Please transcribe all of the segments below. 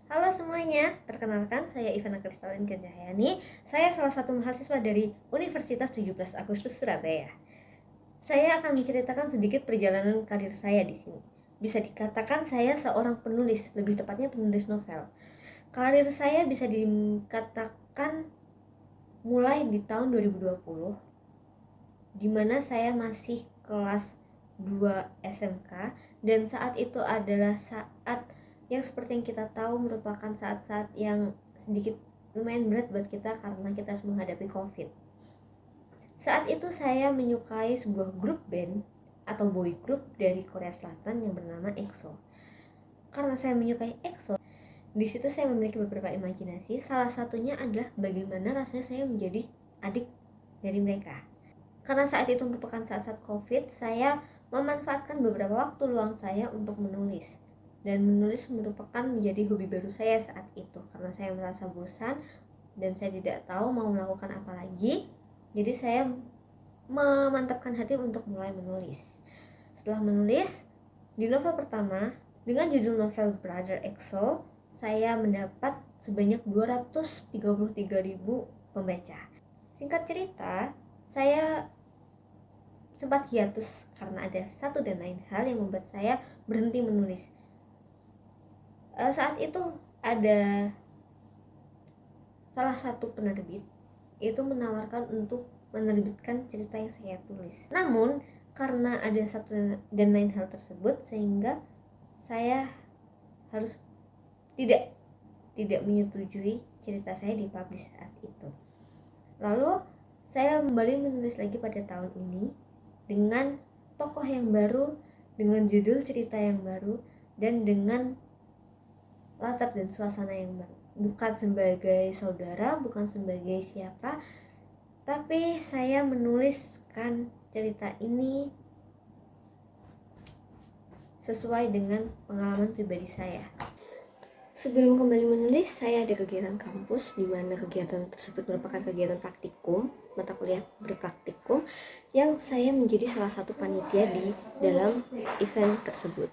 Halo semuanya, perkenalkan saya Ivana Kristalin Cahyani. Saya salah satu mahasiswa dari Universitas 17 Agustus Surabaya. Saya akan menceritakan sedikit perjalanan karir saya di sini. Bisa dikatakan saya seorang penulis, lebih tepatnya penulis novel. Karir saya bisa dikatakan mulai di tahun 2020, di mana saya masih kelas 2 SMK, dan saat itu adalah saat yang seperti yang kita tahu merupakan saat-saat yang sedikit lumayan berat buat kita karena kita harus menghadapi COVID. Saat itu saya menyukai sebuah grup band atau boy group dari Korea Selatan yang bernama EXO. Karena saya menyukai EXO, di situ saya memiliki beberapa imajinasi. Salah satunya adalah bagaimana rasanya saya menjadi adik dari mereka. Karena saat itu merupakan saat-saat COVID, saya memanfaatkan beberapa waktu luang saya untuk menulis. Dan menulis merupakan menjadi hobi baru saya saat itu, karena saya merasa bosan dan saya tidak tahu mau melakukan apa lagi. Jadi saya memantapkan hati untuk mulai menulis. Setelah menulis, di novel pertama dengan judul novel Brother EXO, saya mendapat sebanyak 233.000 pembaca. Singkat cerita, saya sempat hiatus karena ada satu dan lain hal yang membuat saya berhenti menulis. Saat itu ada salah satu penerbit itu menawarkan untuk menerbitkan cerita yang saya tulis. Namun karena ada satu dan lain hal tersebut, sehingga saya harus tidak menyetujui cerita saya dipublish saat itu. Lalu saya kembali menulis lagi pada tahun ini dengan tokoh yang baru, dengan judul cerita yang baru, dan dengan latar dan suasana yang baru. Bukan sebagai saudara, bukan sebagai siapa, tapi saya menuliskan cerita ini sesuai dengan pengalaman pribadi saya. Sebelum kembali menulis, saya ada kegiatan kampus, di mana kegiatan tersebut merupakan kegiatan praktikum, mata kuliah berpraktikum, yang saya menjadi salah satu panitia di dalam event tersebut.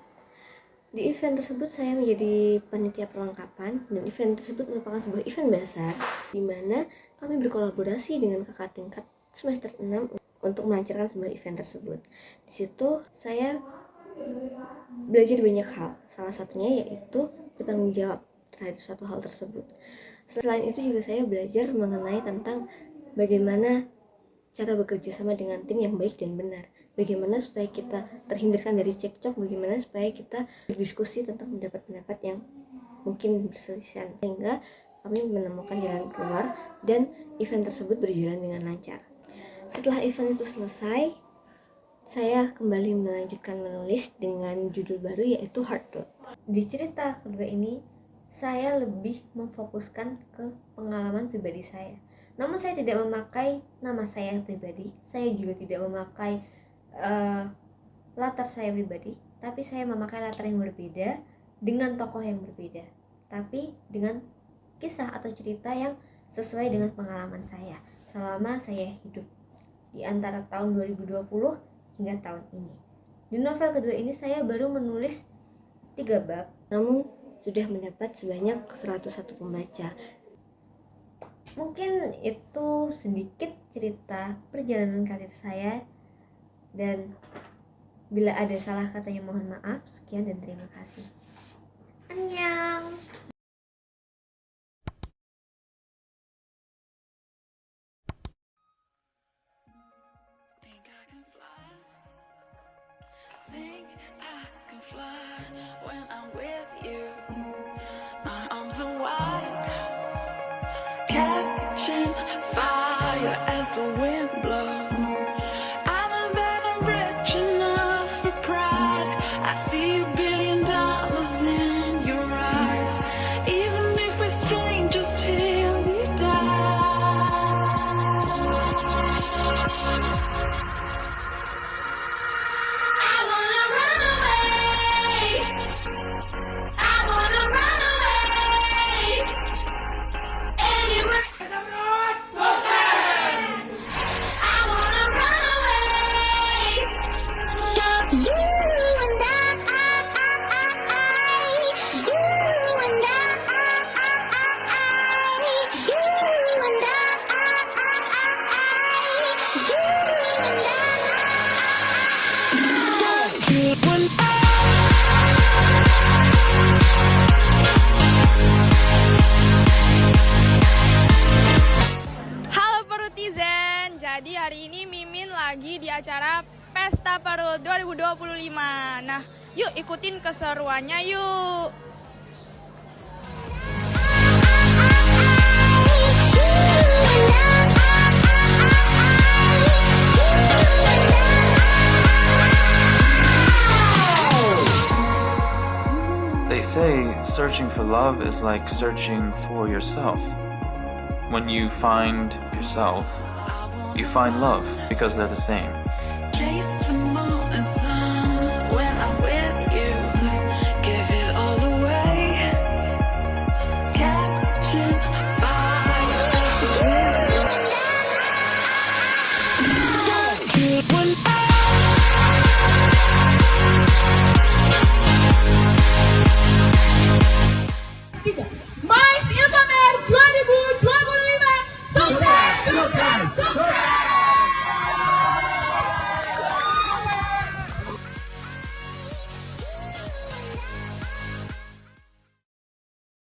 Di event tersebut saya menjadi panitia perlengkapan, dan event tersebut merupakan sebuah event besar di mana kami berkolaborasi dengan kakak tingkat semester 6 untuk melancarkan sebuah event tersebut. Di situ saya belajar banyak hal, salah satunya yaitu bertanggung jawab terhadap suatu hal tersebut. Selain itu juga saya belajar mengenai tentang bagaimana cara bekerja sama dengan tim yang baik dan benar. Bagaimana supaya kita terhindarkan dari cekcok, bagaimana supaya kita berdiskusi tentang pendapat-pendapat yang mungkin berselisihan, sehingga kami menemukan jalan keluar dan event tersebut berjalan dengan lancar. Setelah event itu selesai, saya kembali melanjutkan menulis dengan judul baru yaitu Heart Road. Di cerita kedua ini, saya lebih memfokuskan ke pengalaman pribadi saya. Namun saya tidak memakai nama saya pribadi, saya juga tidak memakai latar saya pribadi, tapi saya memakai latar yang berbeda dengan tokoh yang berbeda, tapi dengan kisah atau cerita yang sesuai dengan pengalaman saya selama saya hidup di antara tahun 2020 hingga tahun ini. Di novel kedua ini saya baru menulis 3 bab, namun sudah mendapat sebanyak 101 pembaca. Mungkin itu sedikit cerita perjalanan karir saya, dan bila ada salah katanya mohon maaf. Sekian dan terima kasih. Annyeong. Think I can fly when I'm with you. My arms are wide, catching fire as the wind blows. I know that I'm rich enough for pride. I see $1 billion in your eyes, even if we're strangers till we die. acara Pesta Parul 2025. Nah, yuk ikutin keseruannya yuk. They say searching for love is like searching for yourself. When you find yourself, you find love because they're the same.